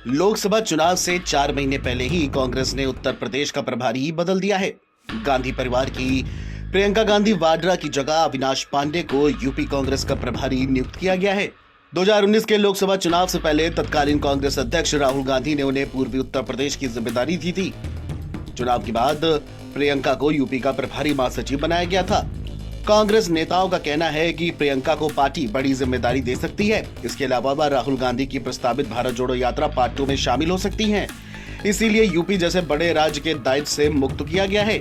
लोकसभा चुनाव से 4 महीने पहले ही कांग्रेस ने उत्तर प्रदेश का प्रभारी बदल दिया है। गांधी परिवार की प्रियंका गांधी वाड्रा की जगह अविनाश पांडे को यूपी कांग्रेस का प्रभारी नियुक्त किया गया है। 2019 के लोकसभा चुनाव से पहले तत्कालीन कांग्रेस अध्यक्ष राहुल गांधी ने उन्हें पूर्वी उत्तर प्रदेश की जिम्मेदारी दी थी। चुनाव के बाद प्रियंका को यूपी का प्रभारी महासचिव बनाया गया था। कांग्रेस नेताओं का कहना है कि प्रियंका को पार्टी बड़ी जिम्मेदारी दे सकती है। इसके अलावा राहुल गांधी की प्रस्तावित भारत जोड़ो यात्रा पार्ट 2 में शामिल हो सकती है, इसीलिए यूपी जैसे बड़े राज्य के दायित्व से मुक्त किया गया है।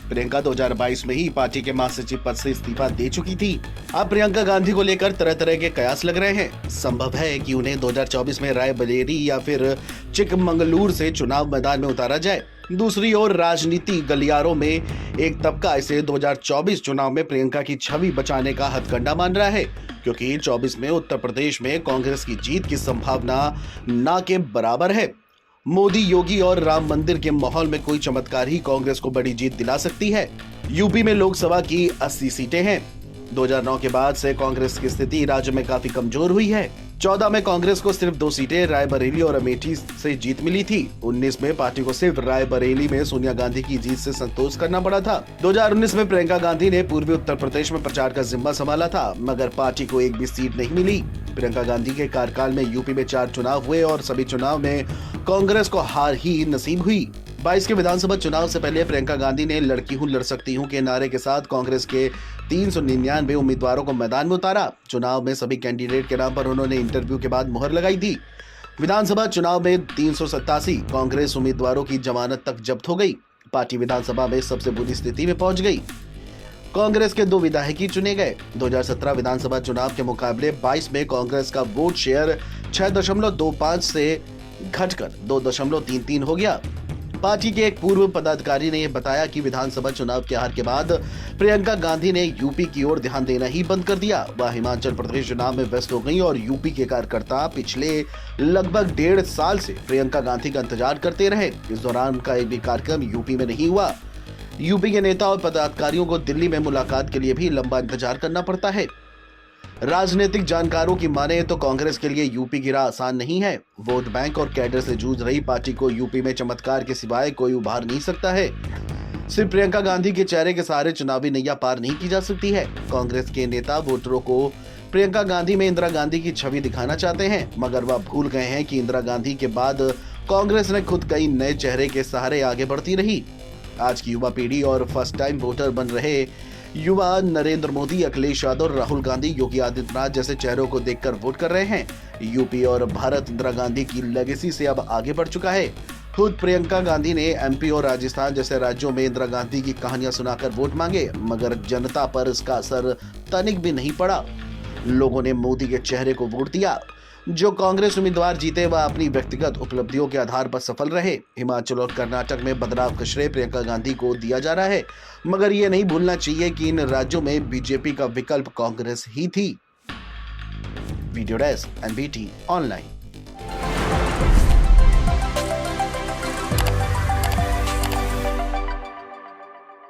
प्रियंका 2022 में ही पार्टी के महासचिव पद से इस्तीफा दे चुकी थी। अब प्रियंका गांधी को लेकर तरह तरह के कयास लग रहे हैं। संभव है कि उन्हें 2024 में रायबरेली या फिर चिकमंगलुरु से चुनाव मैदान में उतारा जाए। दूसरी ओर राजनीति गलियारों में एक तबका इसे 2024 चुनाव में प्रियंका की छवि बचाने का हथकंडा मान रहा है, क्योंकि 24 में उत्तर प्रदेश में कांग्रेस की जीत की संभावना ना के बराबर है। मोदी, योगी और राम मंदिर के माहौल में कोई चमत्कार ही कांग्रेस को बड़ी जीत दिला सकती है। यूपी में लोकसभा की 80 सीटें हैं। 2009 के बाद से कांग्रेस की स्थिति राज्य में काफी कमजोर हुई है। 14 में कांग्रेस को सिर्फ 2 सीटें रायबरेली और अमेठी से जीत मिली थी। 19 में पार्टी को सिर्फ रायबरेली में सोनिया गांधी की जीत से संतोष करना पड़ा था। 2019 में प्रियंका गांधी ने पूर्वी उत्तर प्रदेश में प्रचार का जिम्मा संभाला था, मगर पार्टी को एक भी सीट नहीं मिली। प्रियंका गांधी के कार्यकाल में यूपी में 4 चुनाव हुए और सभी चुनाव में कांग्रेस को हार ही नसीब हुई। 22 के विधानसभा चुनाव से पहले प्रियंका गांधी ने लड़की हूं लड़ सकती हूं के नारे के साथ कांग्रेस के 399 उम्मीदवारों को मैदान में उतारा। चुनाव में सभी कैंडिडेट के नाम पर उन्होंने इंटरव्यू के बाद मुहर लगाई थी। विधानसभा चुनाव में 387 कांग्रेस उम्मीदवारों की जमानत तक जब्त हो गई। पार्टी विधानसभा में सबसे बुरी स्थिति में पहुंच गई। कांग्रेस के 2 विधायक ही चुने गए। 2017 विधानसभा चुनाव के मुकाबले 22 में कांग्रेस का वोट शेयर 6.25 से घटकर 2.33 हो गया। पार्टी के एक पूर्व पदाधिकारी ने यह बताया कि विधानसभा चुनाव के हार के बाद प्रियंका गांधी ने यूपी की ओर ध्यान देना ही बंद कर दिया। वह हिमाचल प्रदेश चुनाव में व्यस्त हो गई और यूपी के कार्यकर्ता पिछले लगभग 1.5 साल से प्रियंका गांधी का इंतजार करते रहे। इस दौरान उनका एक भी कार्यक्रम यूपी में नहीं हुआ। यूपी के नेता और पदाधिकारियों को दिल्ली में मुलाकात के लिए भी लंबा इंतजार करना पड़ता है। राजनीतिक जानकारों की माने तो कांग्रेस के लिए यूपी की राह आसान नहीं है। वोट बैंक और कैडर से जूझ रही पार्टी को यूपी में चमत्कार के सिवाय कोई उभार नहीं सकता है। सिर्फ प्रियंका गांधी के चेहरे के सहारे चुनावी नैया पार नहीं की जा सकती है। कांग्रेस के नेता वोटरों को प्रियंका गांधी में इंदिरा गांधी की छवि दिखाना चाहते हैं, मगर वह भूल गए हैं कि इंदिरा गांधी के बाद कांग्रेस ने खुद कई नए चेहरे के सहारे आगे बढ़ती रही। आज की युवा पीढ़ी और फर्स्ट टाइम वोटर बन रहे युवा नरेंद्र मोदी, अखिलेश यादव, राहुल गांधी, योगी आदित्यनाथ जैसे चेहरों को देखकर वोट कर रहे हैं। यूपी और भारत इंदिरा गांधी की लेगेसी से अब आगे बढ़ चुका है। खुद प्रियंका गांधी ने एमपी और राजस्थान जैसे राज्यों में इंदिरा गांधी की कहानियां सुनाकर वोट मांगे, मगर जनता पर इसका असर तनिक भी नहीं पड़ा। लोगों ने मोदी के चेहरे को वोट दिया। जो कांग्रेस उम्मीदवार जीते वह अपनी व्यक्तिगत उपलब्धियों के आधार पर सफल रहे। हिमाचल और कर्नाटक में बदलाव का श्रेय प्रियंका गांधी को दिया जा रहा है, मगर यह नहीं भूलना चाहिए कि इन राज्यों में बीजेपी का विकल्प कांग्रेस ही थी। Video desk, NBT online.